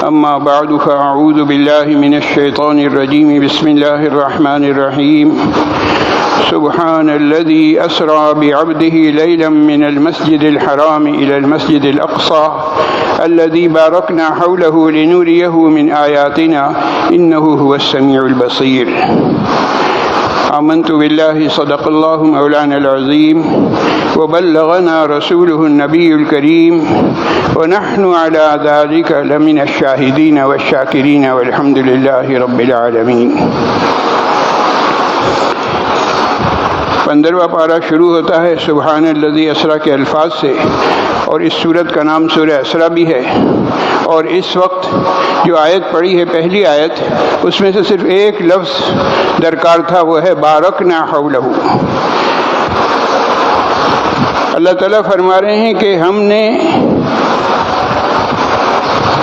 أما بعد فأعوذ بالله من الشيطان الرجيم بسم الله الرحمن الرحيم سبحان الذي أسرى بعبده ليلا من المسجد الحرام إلى المسجد الأقصى الذي باركنا حوله لنريه من آياتنا إنه هو السميع البصير آمنت بالله صدق الله مولانا العظيم وبلغنا رسوله النبي الكريم ونحن على ذلك لمن الشاهدين والشاكرين والحمد لله رب العالمين۔ 15واں پارہ شروع ہوتا ہے سبحان الذی اسریٰ کے الفاظ سے، اور اس سورت کا نام سورہ اسریٰ بھی ہے۔ اور اس وقت جو آیت پڑھی ہے پہلی آیت، اس میں سے صرف ایک لفظ درکار تھا، وہ ہے بارکنا حولہ۔ اللہ تعالیٰ فرما رہے ہیں کہ ہم نے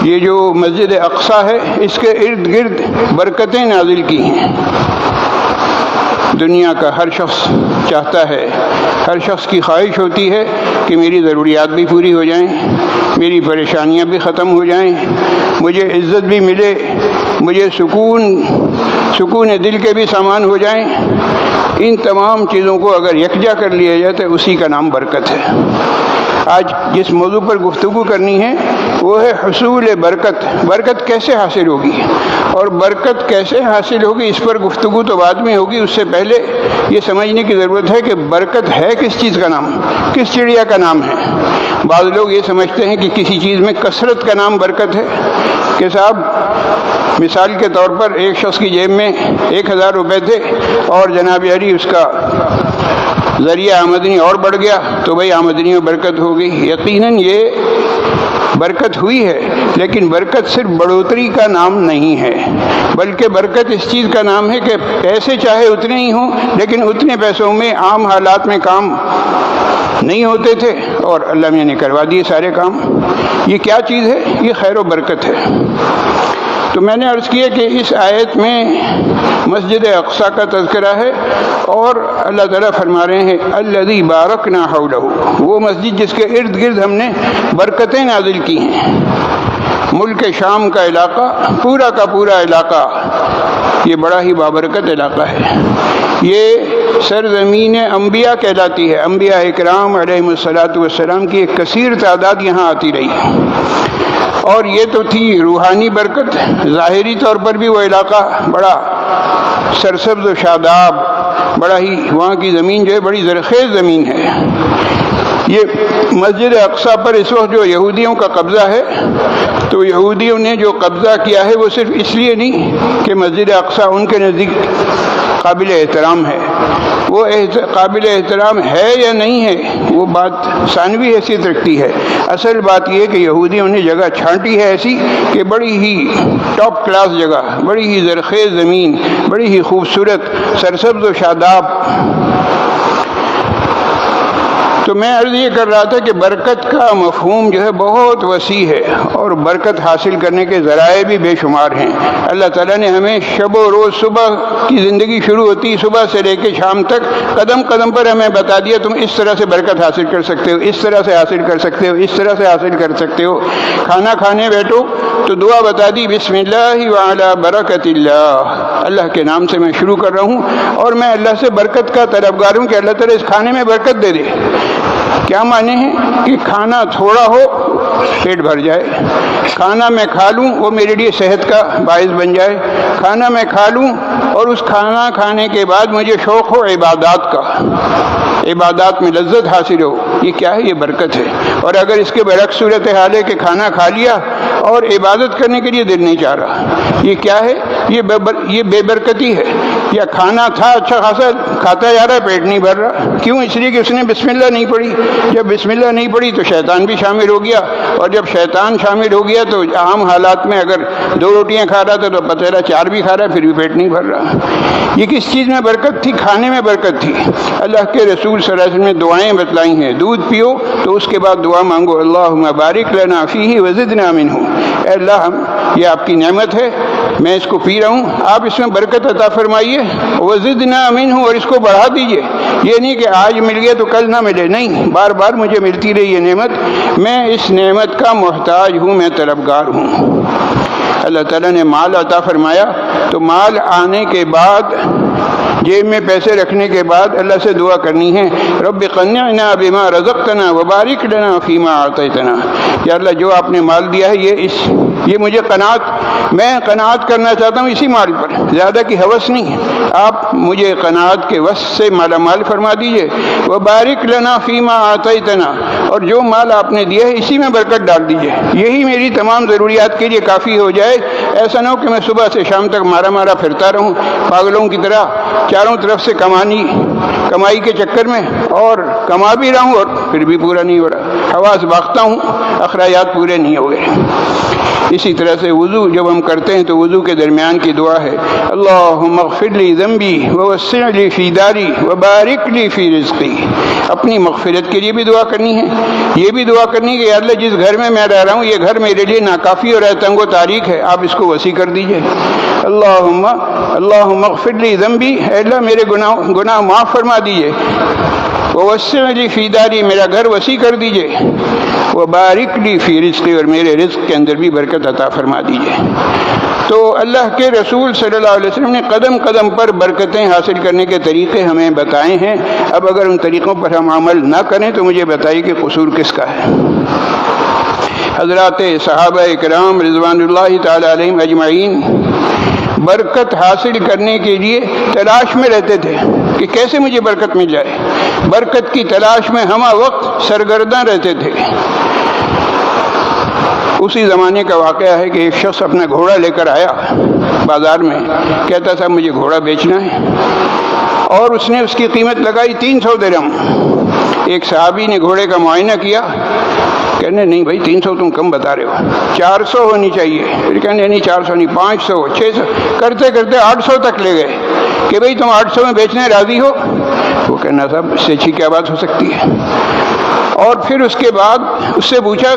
یہ جو مسجد اقصیٰ ہے اس کے ارد گرد برکتیں نازل کی ہیں۔ دنیا کا ہر شخص چاہتا ہے، ہر شخص کی خواہش ہوتی ہے کہ میری ضروریات بھی پوری ہو جائیں، میری پریشانیاں بھی ختم ہو جائیں، مجھے عزت بھی ملے، مجھے سکون دل کے بھی سامان ہو جائیں۔ ان تمام چیزوں کو اگر یکجا کر لیا جائے تو اسی کا نام برکت ہے۔ آج جس موضوع پر گفتگو کرنی ہے وہ ہے حصول برکت۔ برکت کیسے حاصل ہوگی اور برکت کیسے حاصل ہوگی، اس پر گفتگو تو بعد میں ہوگی۔ اس سے پہلے یہ سمجھنے کی ضرورت ہے کہ برکت ہے کس چیز کا نام، کس چڑیا کا نام ہے۔ بعض لوگ یہ سمجھتے ہیں کہ کسی چیز میں کثرت کا نام برکت ہے، کہ صاحب مثال کے طور پر ایک شخص کی جیب میں 1000 روپے تھے اور جناب علی اس کا ذریعہ آمدنی اور بڑھ گیا تو بھائی آمدنی میں برکت ہو گئی۔ یقیناً یہ برکت ہوئی ہے، لیکن برکت صرف بڑھوتری کا نام نہیں ہے، بلکہ برکت اس چیز کا نام ہے کہ پیسے چاہے اتنے ہی ہوں لیکن اتنے پیسوں میں عام حالات میں کام نہیں ہوتے تھے اور اللہ میاں نے کروا دیے سارے کام۔ یہ کیا چیز ہے؟ یہ خیر و برکت ہے۔ تو میں نے عرض کیا کہ اس آیت میں مسجد اقصیٰ کا تذکرہ ہے، اور اللہ تعالیٰ فرما رہے ہیں الذی بارکنا حولہ، وہ مسجد جس کے ارد گرد ہم نے برکتیں نازل کی ہیں۔ ملک شام کا علاقہ، پورا کا پورا علاقہ، یہ بڑا ہی بابرکت علاقہ ہے۔ یہ سرزمین انبیاء کہلاتی ہے۔ انبیاء اکرام علیہم الصلاۃ والسلام کی ایک کثیر تعداد یہاں آتی رہی ہے، اور یہ تو تھی روحانی برکت۔ ظاہری طور پر بھی وہ علاقہ بڑا سرسبز و شاداب، بڑا ہی وہاں کی زمین جو ہے بڑی زرخیز زمین ہے۔ یہ مسجد اقصیٰ پر اس وقت جو یہودیوں کا قبضہ ہے، تو یہودیوں نے جو قبضہ کیا ہے وہ صرف اس لیے نہیں کہ مسجد اقصیٰ ان کے نزدیک قابل احترام ہے۔ وہ قابل احترام ہے یا نہیں ہے وہ بات ثانوی حیثیت رکھتی ہے۔ اصل بات یہ ہے کہ یہودیوں نے جگہ چھانٹی ہے ایسی کہ بڑی ہی ٹاپ کلاس جگہ، بڑی ہی زرخیز زمین، بڑی ہی خوبصورت سرسبز و شاداب۔ تو میں عرض یہ کر رہا تھا کہ برکت کا مفہوم جو ہے بہت وسیع ہے، اور برکت حاصل کرنے کے ذرائع بھی بے شمار ہیں۔ اللہ تعالیٰ نے ہمیں شب و روز، صبح کی زندگی شروع ہوتی صبح سے لے کے شام تک، قدم قدم پر ہمیں بتا دیا تم اس طرح سے برکت حاصل کر سکتے ہو، اس طرح سے حاصل کر سکتے ہو، اس طرح سے حاصل کر سکتے ہو۔ کھانا کھانے بیٹھو تو دعا بتا دی، بسم اللہ وعلی برکت اللہ، اللہ کے نام سے میں شروع کر رہا ہوں، اور میں اللہ سے برکت کا طلبگار ہوں کہ اللہ تعالیٰ اس کھانے میں برکت دے دے۔ کیا معنی ہے؟ کہ کھانا تھوڑا ہو پیٹ بھر جائے، کھانا میں کھا لوں وہ میرے لیے صحت کا باعث بن جائے، کھانا میں کھا لوں اور اس کھانا کھانے کے بعد مجھے شوق ہو عبادات کا، عبادات میں لذت حاصل ہو۔ یہ کیا ہے؟ یہ برکت ہے۔ اور اگر اس کے برعکس صورت حال ہے کہ کھانا کھا لیا اور عبادت کرنے کے لیے دل نہیں چاہ رہا، یہ کیا ہے؟ یہ بے برکتی ہے۔ یا کھانا تھا اچھا خاصا، کھاتا جا رہا ہے، پیٹ نہیں بھر رہا، کیوں؟ اس لیے کہ اس نے بسم اللہ نہیں پڑھی۔ جب بسم اللہ نہیں پڑھی تو شیطان بھی شامل ہو گیا، اور جب شیطان شامل ہو گیا تو عام حالات میں اگر 2 روٹیاں کھا رہا تھا تو پتہ چلا 4 بھی کھا رہا ہے، پھر بھی پیٹ نہیں بھر رہا۔ یہ کس چیز میں برکت تھی؟ کھانے میں برکت تھی۔ اللہ کے رسول صلی اللہ علیہ وسلم نے دعائیں بتلائی ہیں، دودھ پیو تو اس کے بعد دعا مانگو، اللہم بارک لنا فیہ وزدنا منہ، اے اللہ یہ آپ کی نعمت ہے، میں اس کو پی رہا ہوں، آپ اس میں برکت عطا فرمائیے، وزدنا منہ، اور اس کو بڑھا دیجئے۔ یہ نہیں کہ آج مل گیا تو کل نہ ملے، نہیں، بار بار مجھے ملتی رہی یہ نعمت، میں اس نعمت کا محتاج ہوں، میں طلبگار ہوں۔ اللہ تعالیٰ نے مال عطا فرمایا تو مال آنے کے بعد، جیب میں پیسے رکھنے کے بعد اللہ سے دعا کرنی ہے، رب قنعنا بما رزقتنا وبارک لنا فیما اعطیتنا، یا اللہ جو آپ نے مال دیا ہے یہ مجھے میں قناعت کرنا چاہتا ہوں اسی مال پر، زیادہ کی ہوس نہیں ہے، آپ مجھے قناعت کے وس سے مالا مال فرما دیجئے، وبارک لنا فیما اعطیتنا، اور جو مال آپ نے دیا ہے اسی میں برکت ڈال دیجئے، یہی میری تمام ضروریات کے لیے کافی ہو جائے، ایسا نہ ہو کہ میں صبح سے شام تک مارا پھرتا رہوں پاگلوں کی طرح چاروں طرف سے کمائی کے چکر میں، اور کما بھی رہا ہوں اور پھر بھی پورا نہیں ہو رہا، حواس باختہ ہوں، اخراجات پورے نہیں ہو گئے۔ اسی طرح سے وضو جب ہم کرتے ہیں تو وضو کے درمیان کی دعا ہے، اللہم اغفر لی ذنبی ووسع لی فی داری وبارک لی فی رزقی، اپنی مغفرت کے لیے بھی دعا کرنی ہے، یہ بھی دعا کرنی ہے کہ یا اللہ جس گھر میں میں رہ رہا ہوں یہ گھر میرے لیے ناکافی اور تنگ و تاریک ہے، آپ اس کو وسیع کر دیجئے۔ اللہم اغفر لی ذنبی، اے اللہ میرے گناہ معاف فرما دیجئے، ووسع لی فی داری، میرا گھر وسیع کر دیجئے، وبارک لی فی رزقی، اور میرے رزق کے اندر بھی برکت عطا فرما دیجئے۔ تو اللہ کے رسول صلی اللہ علیہ وسلم نے قدم قدم پر برکتیں حاصل کرنے کے طریقے ہمیں بتائے ہیں، اب اگر ان طریقوں پر ہم عمل نہ کریں تو مجھے بتائیے کہ قصور کس کا ہے۔ حضرات صحابہ کرام رضوان اللہ تعالی علیہم اجمعین برکت حاصل کرنے کے لیے تلاش میں رہتے تھے کہ کیسے مجھے برکت مل جائے، برکت کی تلاش میں ہمہ وقت سرگرداں رہتے تھے۔ اسی زمانے کا واقعہ ہے کہ ایک شخص اپنا گھوڑا لے کر آیا بازار میں، کہتا تھا مجھے گھوڑا بیچنا ہے، اور اس نے اس کی قیمت لگائی 300 درہم۔ ایک صحابی نے گھوڑے کا معائنہ کیا، کہنے نہیں بھائی 300 تم کم بتا رہے ہو، 400 ہونی چاہیے، پھر کہنے نہیں 400 نہیں 500 600، کرتے کرتے 800 تک لے گئے کہ بھائی تم 800 میں بیچنے راضی ہو؟ وہ کہنا صاحب اس سے اچھی کیا بات ہو سکتی ہے۔ اور پھر اس کے بعد اس سے پوچھا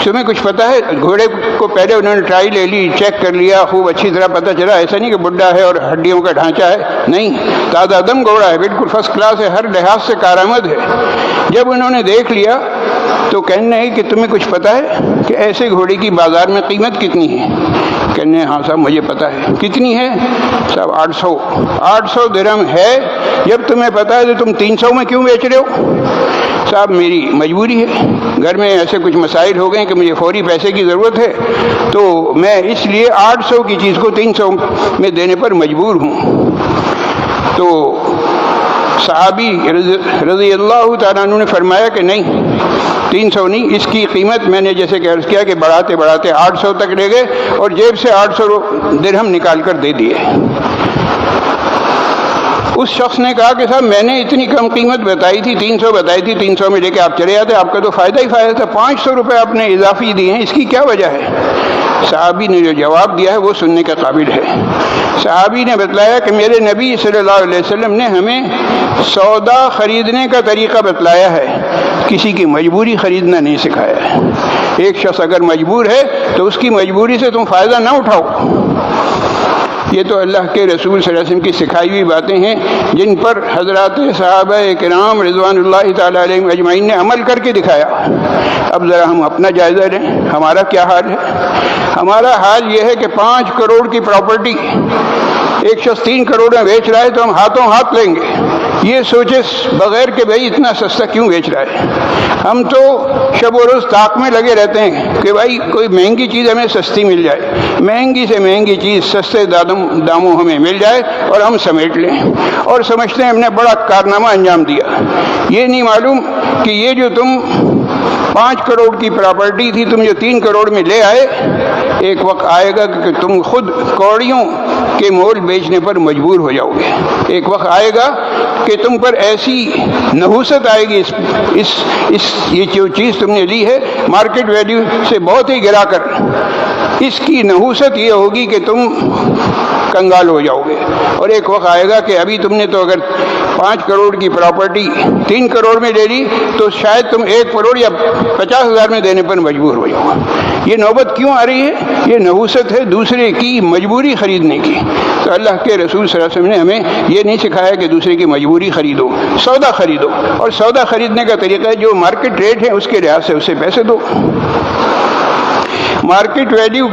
تمہیں کچھ پتہ ہے؟ گھوڑے کو پہلے انہوں نے ٹرائی لے لی، چیک کر لیا خوب اچھی طرح، پتہ چلا ایسا نہیں کہ بڈھا ہے اور ہڈیوں کا ڈھانچہ ہے، نہیں، تازہ دم گھوڑا ہے، بالکل فرسٹ کلاس ہے، ہر لحاظ سے کارآمد ہے۔ جب انہوں نے دیکھ لیا تو کہنے ہے کہ تمہیں کچھ پتہ ہے کہ ایسے گھوڑے کی بازار میں قیمت کتنی ہے؟ کہنے ہاں صاحب مجھے پتہ ہے۔ کتنی ہے؟ صاحب 800 درہم ہے۔ جب تمہیں پتہ ہے تو تم 300 میں کیوں بیچ رہے ہو؟ صاحب میری مجبوری ہے، گھر میں ایسے کچھ مسائل ہو گئے کہ مجھے فوری پیسے کی ضرورت ہے، تو میں اس لیے 800 کی چیز کو 300 میں دینے پر مجبور ہوں۔ تو صحابی رضی اللہ تعالیٰ عنہ نے فرمایا کہ نہیں 300 نہیں، اس کی قیمت میں نے جیسے کہ عرض کیا کہ بڑھاتے بڑھاتے 800 تک لے گئے اور جیب سے 800 درہم نکال کر دے دیے۔ اس شخص نے کہا کہ صاحب میں نے اتنی کم قیمت بتائی تھی، 300 بتائی تھی، 300 میں لے کے آپ چلے جاتے، آپ کا تو فائدہ ہی فائدہ تھا، 500 روپے آپ نے اضافی دیے ہیں، اس کی کیا وجہ ہے؟ صحابی نے جو جواب دیا ہے وہ سننے کا قابل ہے۔ صحابی نے بتلایا کہ میرے نبی صلی اللہ علیہ وسلم نے ہمیں سودا خریدنے کا طریقہ بتلایا ہے، کسی کی مجبوری خریدنا نہیں سکھایا ہے۔ ایک شخص اگر مجبور ہے تو اس کی مجبوری سے تم فائدہ نہ اٹھاؤ۔ یہ تو اللہ کے رسول صلی اللہ علیہ وسلم کی سکھائی ہوئی باتیں ہیں جن پر حضرات صحابہ کرام رضوان اللہ تعالیٰ علیہم اجمعین نے عمل کر کے دکھایا۔ اب ذرا ہم اپنا جائزہ لیں، ہمارا کیا حال ہے؟ ہمارا حال یہ ہے کہ 5 کروڑ کی پراپرٹی ایک شخص 3 کروڑ میں بیچ رہا ہے تو ہم ہاتھوں ہاتھ لیں گے، یہ سوچے بغیر کہ بھائی اتنا سستا کیوں بیچ رہا ہے۔ ہم تو شب و روز طاق میں لگے رہتے ہیں کہ بھائی کوئی مہنگی چیز ہمیں سستی مل جائے، مہنگی سے مہنگی چیز سستے داموں ہمیں مل جائے اور ہم سمیٹ لیں، اور سمجھتے ہیں ہم نے بڑا کارنامہ انجام دیا۔ یہ نہیں معلوم کہ یہ جو تم 5 کروڑ کی پراپرٹی تھی تم جو 3 کروڑ میں لے آئے، ایک وقت آئے گا کہ تم خود کوڑیوں کے مول بیچنے پر مجبور ہو جاؤ گے۔ ایک وقت آئے گا کہ تم پر ایسی نحوست آئے گی، یہ جو چیز تم نے لی ہے مارکیٹ ویلیو سے بہت ہی گرا کر، اس کی نحوست یہ ہوگی کہ تم کنگال ہو جاؤ گے۔ اور ایک وقت آئے گا کہ ابھی تم نے تو اگر 5 کروڑ کی پراپرٹی 3 کروڑ میں لے لی تو شاید تم 1 کروڑ یا 50,000 میں دینے پر مجبور ہو جاؤ۔ یہ نوبت کیوں آ رہی ہے؟ یہ نحوست ہے دوسرے کی مجبوری خریدنے کی۔ تو اللہ کے رسول صلی اللہ علیہ وسلم نے ہمیں یہ نہیں سکھایا کہ دوسرے کی مجبوری خریدو، سودا خریدو، اور سودا خریدنے کا طریقہ ہے جو مارکیٹ ریٹ ہے اس کے لحاظ سے اسے پیسے دو، مارکیٹ ویلیو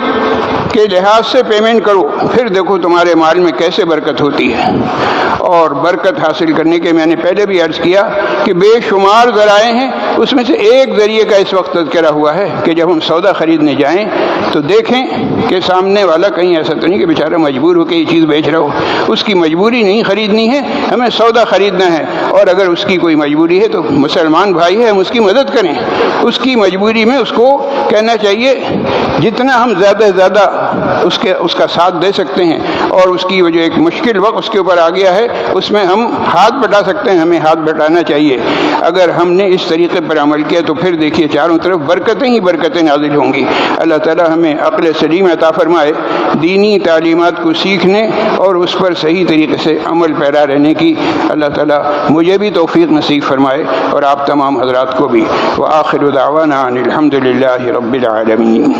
کے لحاظ سے پیمنٹ کرو، پھر دیکھو تمہارے مال میں کیسے برکت ہوتی ہے۔ اور برکت حاصل کرنے کے میں نے پہلے بھی عرض کیا کہ بے شمار ذرائع ہیں، اس میں سے ایک ذریعے کا اس وقت تذکرہ ہوا ہے کہ جب ہم سودا خریدنے جائیں تو دیکھیں کہ سامنے والا کہیں ایسا تو نہیں کہ بیچارہ مجبور ہو کے یہ چیز بیچ رہا ہو، اس کی مجبوری نہیں خریدنی ہے، ہمیں سودا خریدنا ہے، اور اگر اس کی کوئی مجبوری ہے تو مسلمان بھائی ہے ہم اس کی مدد کریں، اس کی مجبوری میں اس کو کہنا چاہیے جتنا ہم زیادہ سے زیادہ اس کا ساتھ دے سکتے ہیں، اور اس کی جو ایک مشکل وقت اس کے اوپر آ گیا ہے اس میں ہم ہاتھ بٹا سکتے ہیں، ہمیں ہاتھ بٹانا چاہیے۔ اگر ہم نے اس طریقے پر عمل کیا تو پھر دیکھیے چاروں طرف برکتیں ہی برکتیں نازل ہوں گی۔ اللہ تعالی ہمیں عقل سلیم عطا فرمائے، دینی تعلیمات کو سیکھنے اور اس پر صحیح طریقے سے عمل پیرا رہنے کی اللہ تعالی مجھے بھی توفیق نصیب فرمائے اور آپ تمام حضرات کو بھی۔ وآخر دعوانا ان الحمد للہ رب العالمین۔